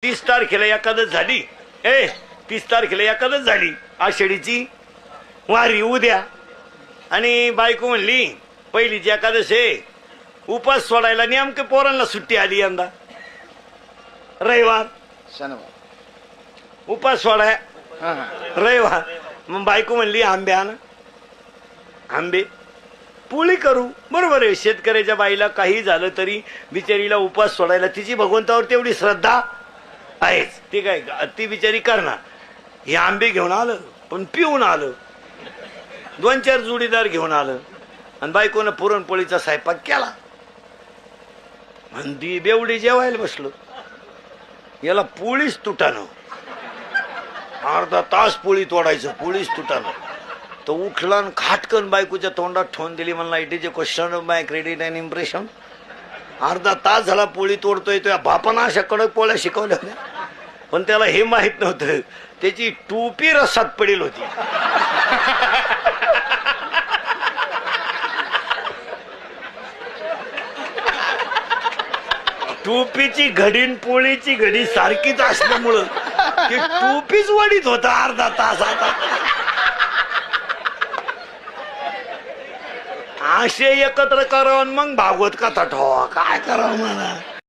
30 तारखेला एकादश झाली. 30 तारखेला एकादश झाली आषाढीची वारी उद्या. आणि बायको म्हणली पहिलीची एकादश आहे, उपास सोडायला नेमके पोरांना सुट्टी आली यंदा रविवार शनिवार उपास सोडाय रविवार. मग बायको म्हणली आंबे आण, आंबे पोळी करू. बरोबर आहे, शेतकऱ्याच्या बाईला काही झालं तरी बिचारीला उपास सोडायला तिची भगवंतावर तेवढी श्रद्धा आहेच. ती काय ती बिचारी करणार. हे आंबे घेऊन आलं पण पिऊन आलं, 2-4 जोडीदार घेऊन आलं आणि बायकोनं पुरणपोळीचा स्वयंपाक केला. म्हणती बेवडी जेवायला बसलो, याला पोळीच तुटानं. अर्धा तास पोळी तोडायचं, पोळीच तुटानं. तो उठला आणि खाटकन बायकोच्या तोंडात ठेवून दिली. म्हणला it is a question of my credit and impression. अर्धा तास झाला पोळी तोडतोय. तो या बापानं अशा कडक पोळ्या शिकवल्या होत्या, पण त्याला हे माहित नव्हतं त्याची टोपी रसात पडेल होती. टोपीची घडी न पोळीची घडी सारखीच असल्यामुळं ती टोपीच वडीत होता अर्धा तास. आता असे एकत्र करावं मग भागवत कथा ठेवा, काय करावं मला.